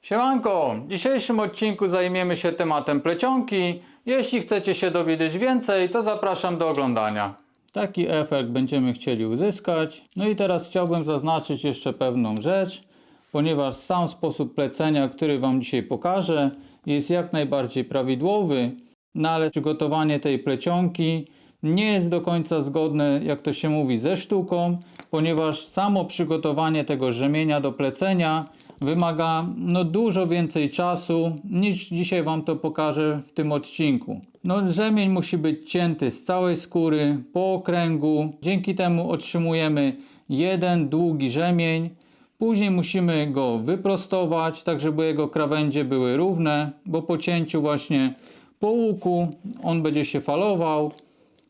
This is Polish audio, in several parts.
Siemanko! W dzisiejszym odcinku zajmiemy się tematem plecionki. Jeśli chcecie się dowiedzieć więcej, to zapraszam do oglądania. Taki efekt będziemy chcieli uzyskać. No i teraz chciałbym zaznaczyć jeszcze pewną rzecz, ponieważ sam sposób plecenia, który Wam dzisiaj pokażę, jest jak najbardziej prawidłowy, no ale przygotowanie tej plecionki nie jest do końca zgodne, jak to się mówi, ze sztuką, ponieważ samo przygotowanie tego rzemienia do plecenia wymaga dużo więcej czasu, niż dzisiaj Wam to pokażę w tym odcinku. Rzemień musi być cięty z całej skóry po okręgu. Dzięki temu otrzymujemy jeden długi rzemień. Później musimy go wyprostować, tak żeby jego krawędzie były równe, bo po cięciu właśnie po łuku on będzie się falował.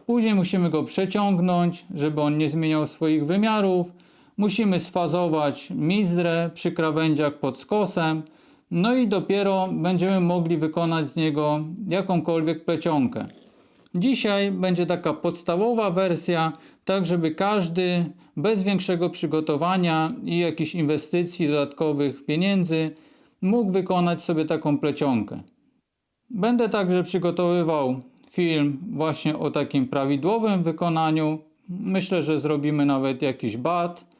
Później musimy go przeciągnąć, żeby on nie zmieniał swoich wymiarów. Musimy sfazować mizdrę przy krawędziach pod skosem. No i dopiero będziemy mogli wykonać z niego jakąkolwiek plecionkę. Dzisiaj będzie taka podstawowa wersja, tak żeby każdy bez większego przygotowania i jakichś inwestycji, dodatkowych pieniędzy mógł wykonać sobie taką plecionkę. Będę także przygotowywał film właśnie o takim prawidłowym wykonaniu. Myślę, że zrobimy nawet jakiś bat,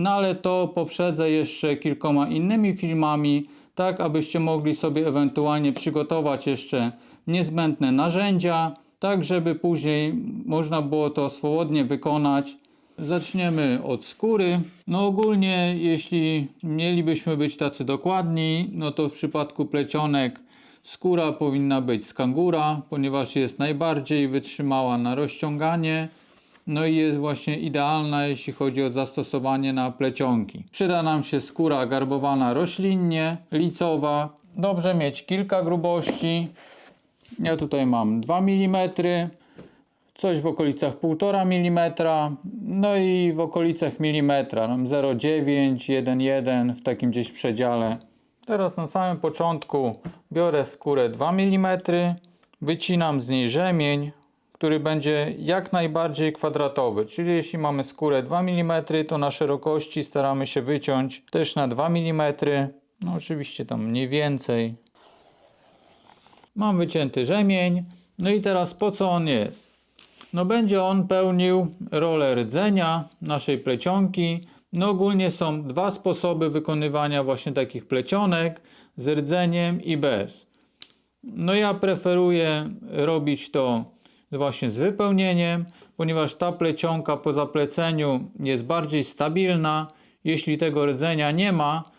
ale to poprzedzę jeszcze kilkoma innymi filmami, tak abyście mogli sobie ewentualnie przygotować jeszcze niezbędne narzędzia, tak żeby później można było to swobodnie wykonać. Zaczniemy od skóry. Ogólnie jeśli mielibyśmy być tacy dokładni, to w przypadku plecionek skóra powinna być z kangura, ponieważ jest najbardziej wytrzymała na rozciąganie. I jest właśnie idealna, jeśli chodzi o zastosowanie na plecionki. Przyda nam się skóra garbowana roślinnie, licowa. Dobrze mieć kilka grubości. Ja tutaj mam 2 mm, coś w okolicach 1,5 mm, i w okolicach milimetra, 0,9, 1,1 w takim gdzieś przedziale. Teraz na samym początku biorę skórę 2 mm, wycinam z niej rzemień, który będzie jak najbardziej kwadratowy, czyli jeśli mamy skórę 2 mm, to na szerokości staramy się wyciąć też na 2 mm, oczywiście tam mniej więcej. Mam wycięty rzemień, i teraz po co on jest? Będzie on pełnił rolę rdzenia naszej plecionki. Ogólnie są dwa sposoby wykonywania właśnie takich plecionek, z rdzeniem i bez. Ja preferuję robić to właśnie z wypełnieniem, ponieważ ta plecionka po zapleceniu jest bardziej stabilna. Jeśli tego rdzenia nie ma,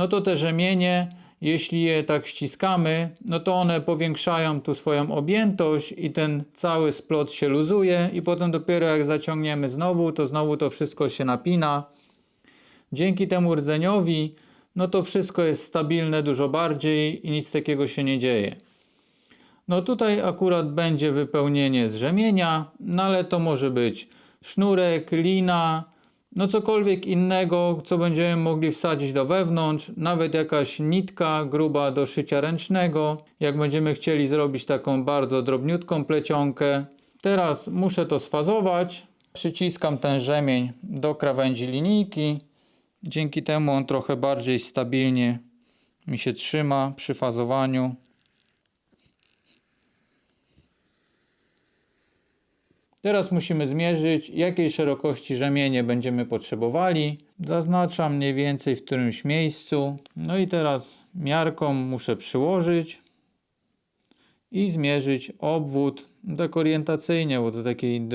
to te rzemienie, jeśli je tak ściskamy, to one powiększają tu swoją objętość i ten cały splot się luzuje i potem dopiero jak zaciągniemy znowu, to znowu to wszystko się napina. Dzięki temu rdzeniowi, to wszystko jest stabilne dużo bardziej i nic takiego się nie dzieje. Tutaj akurat będzie wypełnienie z rzemienia, ale to może być sznurek, lina, cokolwiek innego, co będziemy mogli wsadzić do wewnątrz, nawet jakaś nitka gruba do szycia ręcznego, jak będziemy chcieli zrobić taką bardzo drobniutką plecionkę. Teraz muszę to sfazować, przyciskam ten rzemień do krawędzi linijki, dzięki temu on trochę bardziej stabilnie mi się trzyma przy fazowaniu. Teraz musimy zmierzyć, jakiej szerokości rzemienie będziemy potrzebowali. Zaznaczam mniej więcej w którymś miejscu. I teraz miarką muszę przyłożyć i zmierzyć obwód, tak orientacyjnie, bo do takiej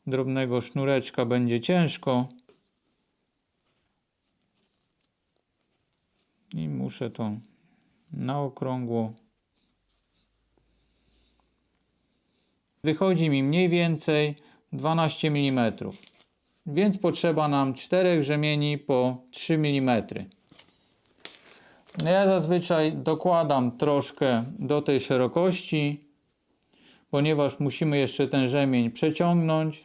drobnego sznureczka będzie ciężko. I muszę to na okrągło. Wychodzi mi mniej więcej 12 mm, więc potrzeba nam 4 rzemieni po 3 mm. Ja zazwyczaj dokładam troszkę do tej szerokości, ponieważ musimy jeszcze ten rzemień przeciągnąć.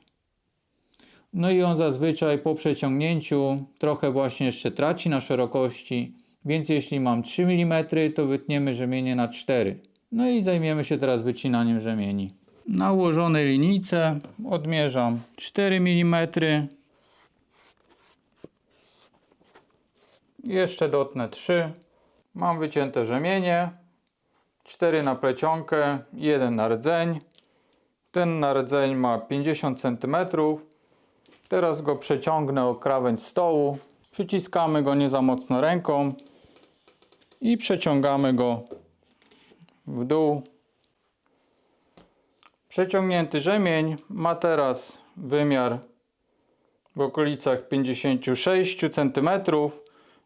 I on zazwyczaj po przeciągnięciu trochę właśnie jeszcze traci na szerokości, więc jeśli mam 3 mm, to wytniemy rzemienie na 4. I zajmiemy się teraz wycinaniem rzemieni. Na ułożonej linijce odmierzam 4 mm Jeszcze dotnę 3. Mam wycięte rzemienie. 4 na plecionkę, 1 na rdzeń. Ten na rdzeń ma 50 cm. Teraz go przeciągnę o krawędź stołu. Przyciskamy go nie za mocno ręką i przeciągamy go w dół. Przeciągnięty rzemień ma teraz wymiar w okolicach 56 cm,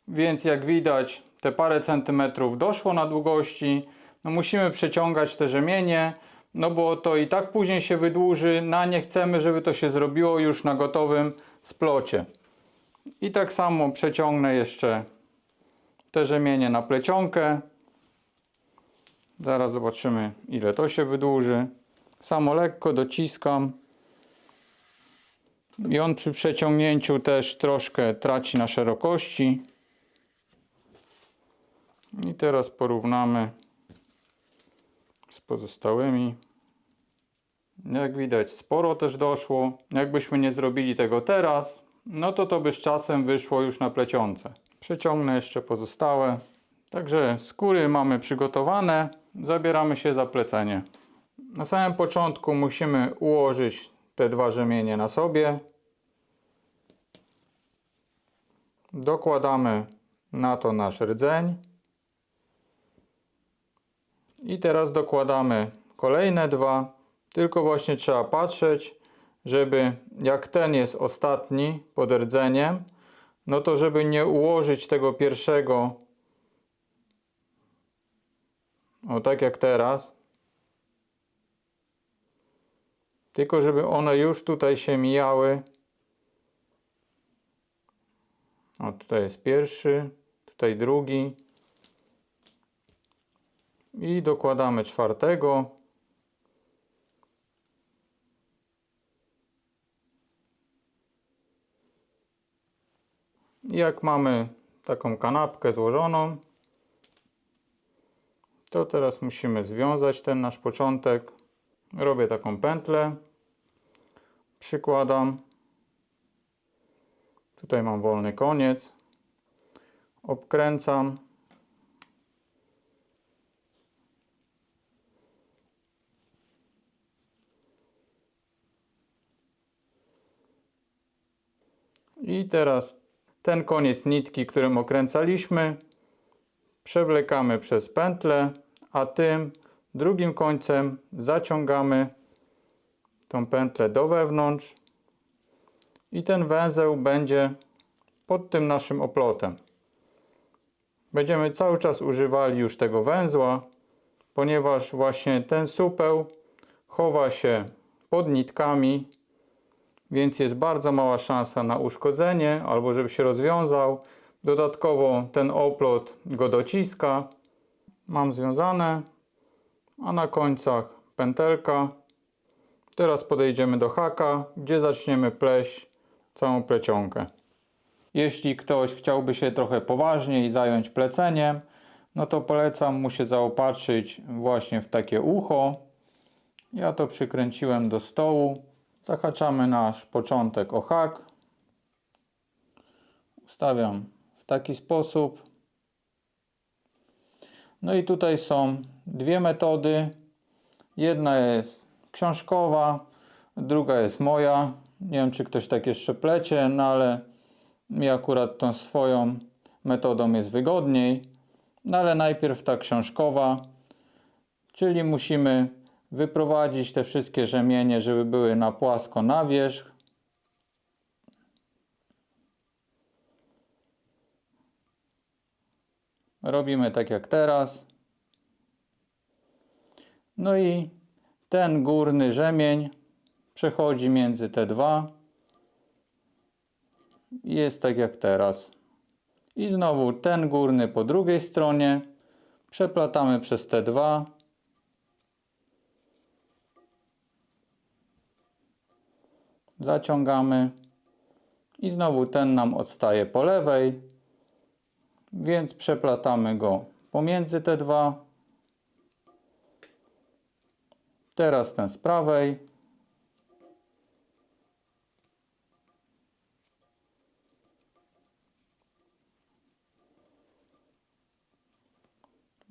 więc jak widać te parę centymetrów doszło na długości. No musimy przeciągać te rzemienie, no bo to i tak później się wydłuży, a nie chcemy, żeby to się zrobiło już na gotowym splocie. I tak samo przeciągnę jeszcze te rzemienie na plecionkę. Zaraz zobaczymy, ile to się wydłuży. Samo lekko dociskam. I on przy przeciągnięciu też troszkę traci na szerokości. I teraz porównamy z pozostałymi. Jak widać, sporo też doszło. Jakbyśmy nie zrobili tego teraz, no to by z czasem wyszło już na plecionce. Przeciągnę jeszcze pozostałe. Także skóry mamy przygotowane. Zabieramy się za plecenie. Na samym początku musimy ułożyć te dwa rzemienie na sobie. Dokładamy na to nasz rdzeń. I teraz dokładamy kolejne dwa. Tylko właśnie trzeba patrzeć, żeby jak ten jest ostatni pod rdzeniem, no to żeby nie ułożyć tego pierwszego, o tak jak teraz, tylko żeby one już tutaj się mijały. O, tutaj jest pierwszy, tutaj drugi. I dokładamy czwartego. I jak mamy taką kanapkę złożoną, to teraz musimy związać ten nasz początek. Robię taką pętlę. Przykładam. Tutaj mam wolny koniec. Obkręcam. I teraz ten koniec nitki, którym okręcaliśmy, przewlekamy przez pętlę, a tym drugim końcem zaciągamy tą pętlę do wewnątrz i ten węzeł będzie pod tym naszym oplotem. Będziemy cały czas używali już tego węzła, ponieważ właśnie ten supeł chowa się pod nitkami, więc jest bardzo mała szansa na uszkodzenie albo żeby się rozwiązał. Dodatkowo ten oplot go dociska. Mam związane, a na końcach pętelka. Teraz podejdziemy do haka, gdzie zaczniemy pleść całą plecionkę. Jeśli ktoś chciałby się trochę poważniej zająć pleceniem, no to polecam mu się zaopatrzyć właśnie w takie ucho. Ja to przykręciłem do stołu. Zahaczamy nasz początek o hak. Ustawiam w taki sposób. No i tutaj są dwie metody. Jedna jest książkowa, druga jest moja. Nie wiem, czy ktoś tak jeszcze plecie, no ale mi akurat tą swoją metodą jest wygodniej. No ale najpierw ta książkowa, czyli musimy wyprowadzić te wszystkie rzemienie, żeby były na płasko na wierzch. Robimy tak jak teraz. No i ten górny rzemień przechodzi między te dwa. Jest tak jak teraz. I znowu ten górny po drugiej stronie. Przeplatamy przez te dwa. Zaciągamy. I znowu ten nam odstaje po lewej. Więc przeplatamy go pomiędzy te dwa. Teraz ten z prawej.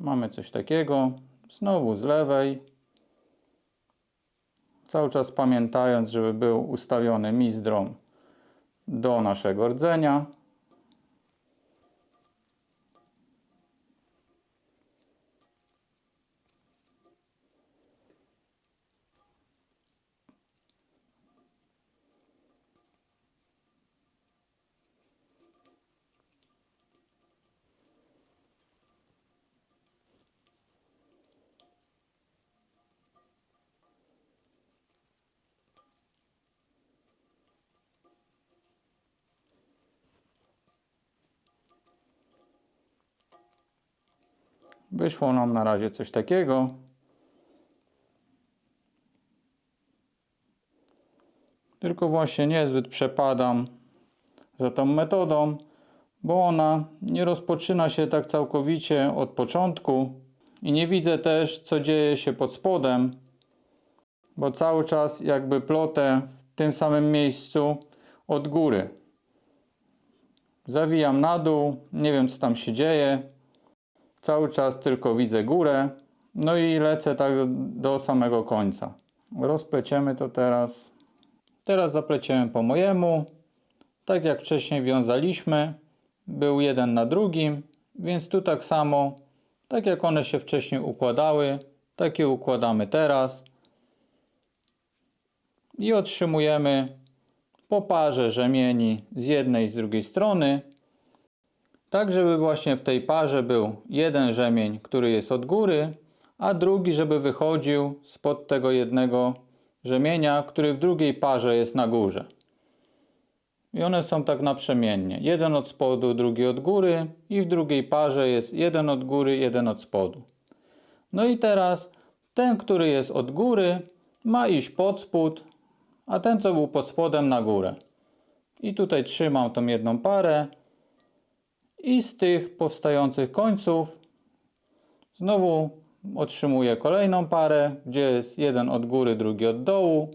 Mamy coś takiego. Znowu z lewej. Cały czas pamiętając, żeby był ustawiony mizdrom do naszego rdzenia. Wyszło nam na razie coś takiego. Tylko właśnie niezbyt przepadam za tą metodą, bo ona nie rozpoczyna się tak całkowicie od początku i nie widzę też, co dzieje się pod spodem, bo cały czas jakby plotę w tym samym miejscu od góry. Zawijam na dół, nie wiem, co tam się dzieje. Cały czas tylko widzę górę, no i lecę tak do samego końca. Rozpleciemy to teraz. Teraz zapleciemy po mojemu. Tak jak wcześniej wiązaliśmy, był jeden na drugim, więc tu tak samo, tak jak one się wcześniej układały, takie układamy teraz. I otrzymujemy po parze rzemieni z jednej i z drugiej strony. Tak, żeby właśnie w tej parze był jeden rzemień, który jest od góry, a drugi, żeby wychodził spod tego jednego rzemienia, który w drugiej parze jest na górze. I one są tak naprzemiennie. Jeden od spodu, drugi od góry i w drugiej parze jest jeden od góry, jeden od spodu. No i teraz ten, który jest od góry, ma iść pod spód, a ten, co był pod spodem, na górę. I tutaj trzymam tą jedną parę. I z tych powstających końców znowu otrzymuję kolejną parę, gdzie jest jeden od góry, drugi od dołu.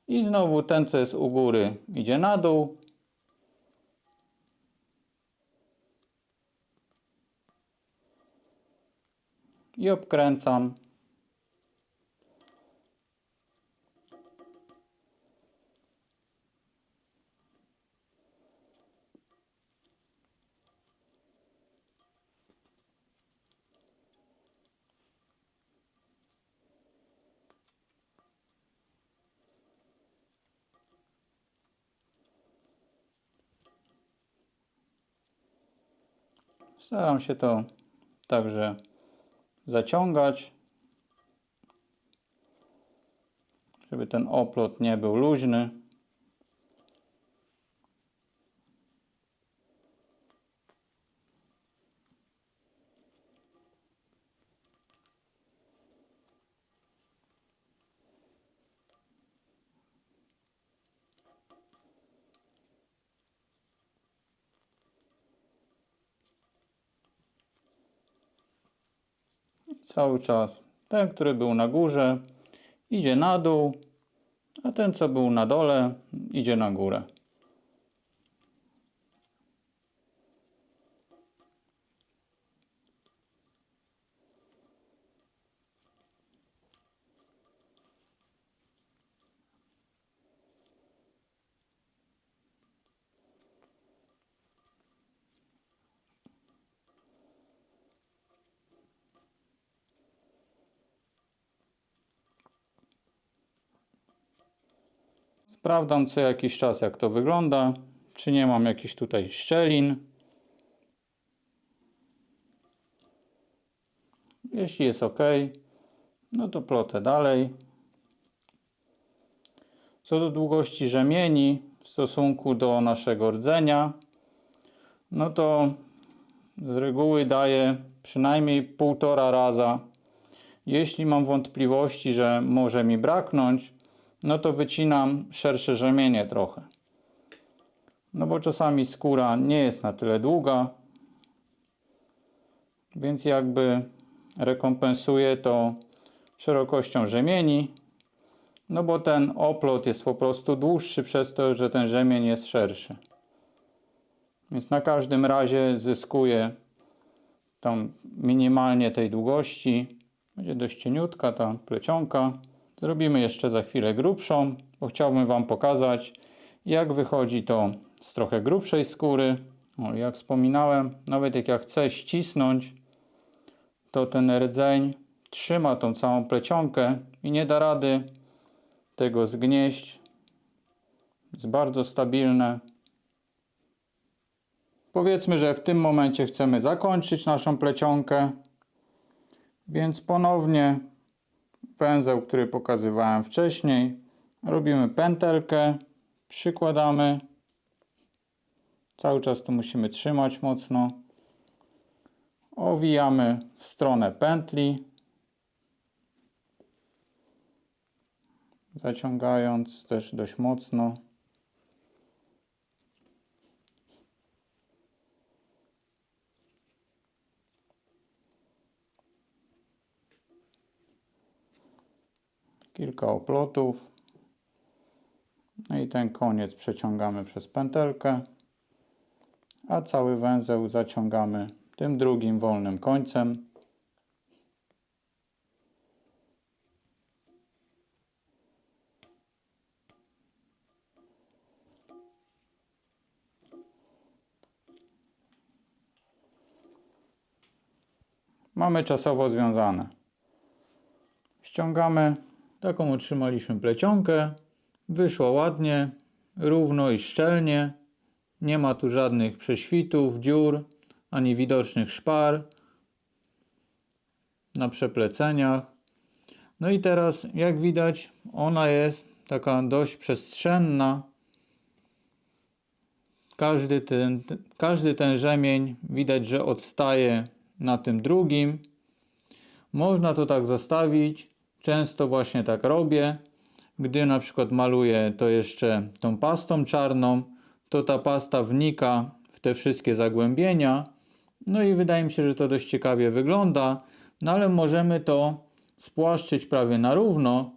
I znowu ten, co jest u góry, idzie na dół. I obkręcam. Staram się to także zaciągać, żeby ten oplot nie był luźny. Cały czas ten, który był na górze, idzie na dół, a ten, co był na dole, idzie na górę. Sprawdzam co jakiś czas, jak to wygląda, czy nie mam jakichś tutaj szczelin. Jeśli jest ok, no to plotę dalej. Co do długości rzemieni w stosunku do naszego rdzenia, no to z reguły daję przynajmniej 1,5 raza. Jeśli mam wątpliwości, że może mi braknąć, no to wycinam szersze rzemienie trochę. No bo czasami skóra nie jest na tyle długa, więc jakby rekompensuję to szerokością rzemieni, no bo ten oplot jest po prostu dłuższy przez to, że ten rzemień jest szerszy. Więc na każdym razie zyskuję tam minimalnie tej długości. Będzie dość cieniutka ta plecionka. Zrobimy jeszcze za chwilę grubszą, bo chciałbym Wam pokazać, jak wychodzi to z trochę grubszej skóry. O, jak wspominałem, nawet jak ja chcę ścisnąć, to ten rdzeń trzyma tą całą plecionkę i nie da rady tego zgnieść. Jest bardzo stabilne. Powiedzmy, że w tym momencie chcemy zakończyć naszą plecionkę, więc ponownie węzeł, który pokazywałem wcześniej, robimy pętelkę, przykładamy, cały czas to musimy trzymać mocno, owijamy w stronę pętli, zaciągając też dość mocno. Kilka oplotów. No i ten koniec przeciągamy przez pętelkę, a cały węzeł zaciągamy tym drugim wolnym końcem. Mamy czasowo związane. Ściągamy. Taką otrzymaliśmy plecionkę. Wyszło ładnie, równo i szczelnie. Nie ma tu żadnych prześwitów, dziur, ani widocznych szpar na przepleceniach. No i teraz, jak widać, ona jest taka dość przestrzenna. Każdy ten rzemień widać, że odstaje na tym drugim. Można to tak zostawić. Często właśnie tak robię. Gdy na przykład maluję to jeszcze tą pastą czarną, to ta pasta wnika w te wszystkie zagłębienia. No i wydaje mi się, że to dość ciekawie wygląda. No ale możemy to spłaszczyć prawie na równo.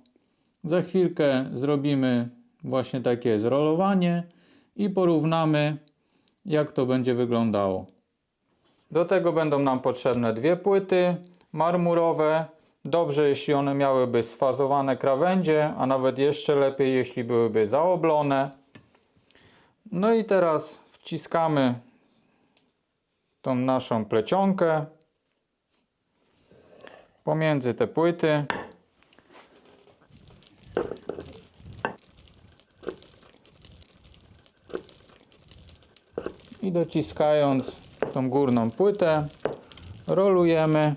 Za chwilkę zrobimy właśnie takie zrolowanie i porównamy, jak to będzie wyglądało. Do tego będą nam potrzebne dwie płyty marmurowe. Dobrze, jeśli one miałyby sfazowane krawędzie, a nawet jeszcze lepiej, jeśli byłyby zaoblone. No i teraz wciskamy tą naszą plecionkę pomiędzy te płyty. I dociskając tą górną płytę, rolujemy.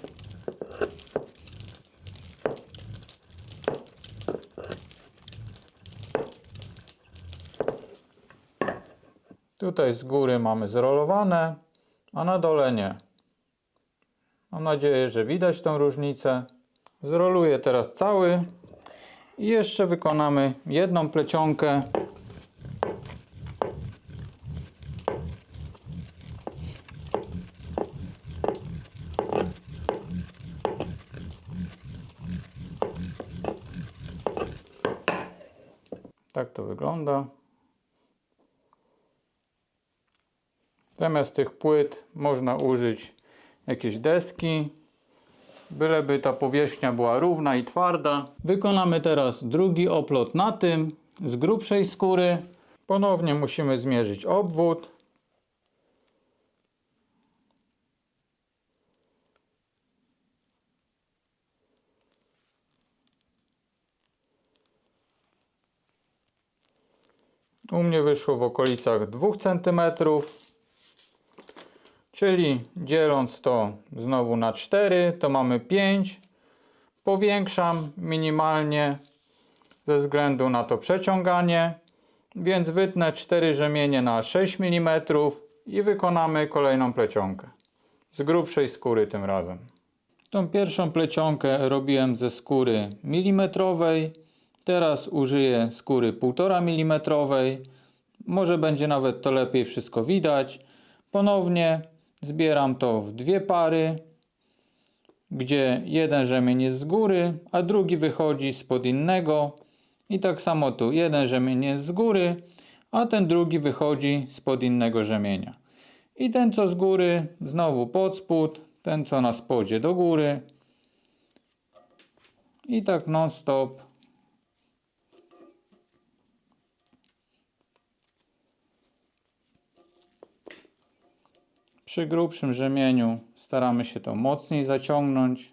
Tutaj z góry mamy zrolowane, a na dole nie. Mam nadzieję, że widać tą różnicę. Zroluję teraz cały i jeszcze wykonamy jedną plecionkę. Tak to wygląda. Zamiast tych płyt można użyć jakiejś deski, byleby ta powierzchnia była równa i twarda. Wykonamy teraz drugi oplot na tym, z grubszej skóry. Ponownie musimy zmierzyć obwód. U mnie wyszło w okolicach 2 cm. Czyli dzieląc to znowu na 4, to mamy 5. Powiększam minimalnie ze względu na to przeciąganie, więc wytnę 4 rzemienie na 6 mm i wykonamy kolejną plecionkę. Z grubszej skóry tym razem. Tą pierwszą plecionkę robiłem ze skóry milimetrowej. Teraz użyję skóry 1,5 mm. Może będzie nawet to lepiej wszystko widać. Ponownie zbieram to w dwie pary, gdzie jeden rzemień jest z góry, a drugi wychodzi spod innego. I tak samo tu jeden rzemień jest z góry, a ten drugi wychodzi spod innego rzemienia. I ten co z góry znowu pod spód, ten co na spodzie do góry i tak non stop. Przy grubszym rzemieniu staramy się to mocniej zaciągnąć.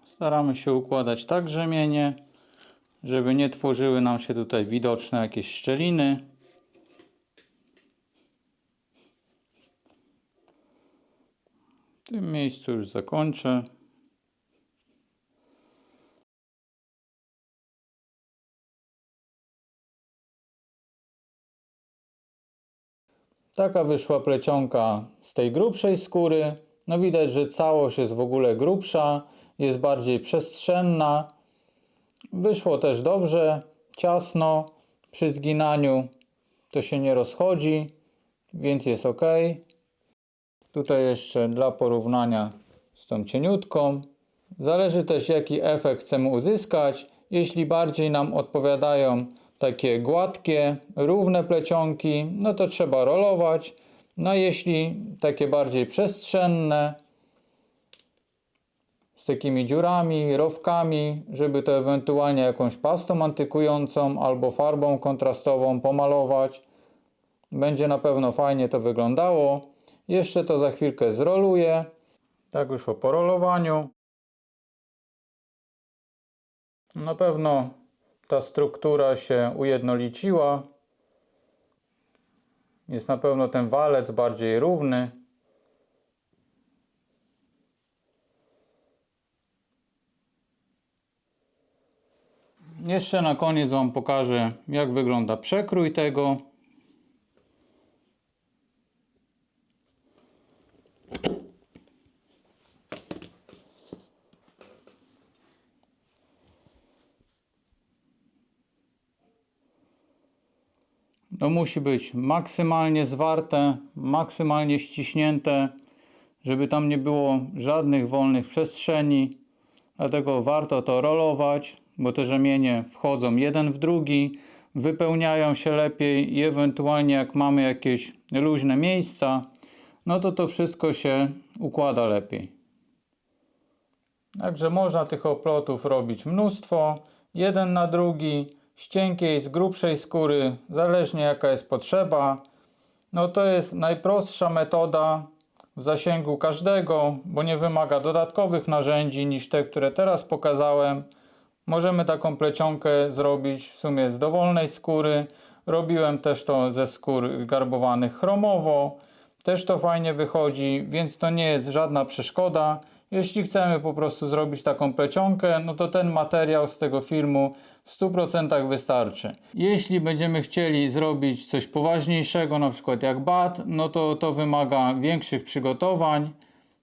Staramy się układać tak rzemienie, żeby nie tworzyły nam się tutaj widoczne jakieś szczeliny. W tym miejscu już zakończę. Taka wyszła plecionka z tej grubszej skóry. No widać, że całość jest w ogóle grubsza, jest bardziej przestrzenna. Wyszło też dobrze, ciasno. Przy zginaniu to się nie rozchodzi, więc jest ok. Tutaj jeszcze dla porównania z tą cieniutką. Zależy też jaki efekt chcemy uzyskać. Jeśli bardziej nam odpowiadają takie gładkie, równe plecionki, no to trzeba rolować. No jeśli takie bardziej przestrzenne, z takimi dziurami, rowkami, żeby to ewentualnie jakąś pastą antykującą albo farbą kontrastową pomalować, będzie na pewno fajnie to wyglądało. Jeszcze to za chwilkę zroluję. Tak już o porolowaniu. Na pewno ta struktura się ujednoliciła. Jest na pewno ten walec bardziej równy. Jeszcze na koniec Wam pokażę, jak wygląda przekrój tego. To musi być maksymalnie zwarte, maksymalnie ściśnięte, żeby tam nie było żadnych wolnych przestrzeni. Dlatego warto to rolować, bo te rzemienie wchodzą jeden w drugi, wypełniają się lepiej i ewentualnie jak mamy jakieś luźne miejsca, no to to wszystko się układa lepiej. Także można tych oplotów robić mnóstwo, jeden na drugi, z cienkiej, z grubszej skóry, zależnie jaka jest potrzeba. No to jest najprostsza metoda w zasięgu każdego, bo nie wymaga dodatkowych narzędzi niż te, które teraz pokazałem. Możemy taką plecionkę zrobić w sumie z dowolnej skóry. Robiłem też to ze skór garbowanych chromowo. Też to fajnie wychodzi, więc to nie jest żadna przeszkoda. Jeśli chcemy po prostu zrobić taką plecionkę, no to ten materiał z tego filmu w 100% wystarczy. Jeśli będziemy chcieli zrobić coś poważniejszego, na przykład jak bat, no to wymaga większych przygotowań.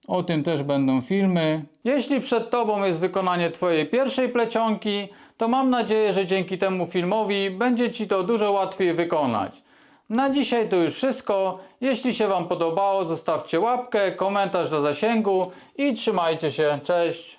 O tym też będą filmy. Jeśli przed Tobą jest wykonanie Twojej pierwszej plecionki, to mam nadzieję, że dzięki temu filmowi będzie Ci to dużo łatwiej wykonać. Na dzisiaj to już wszystko. Jeśli się Wam podobało, zostawcie łapkę, komentarz do zasięgu i trzymajcie się. Cześć!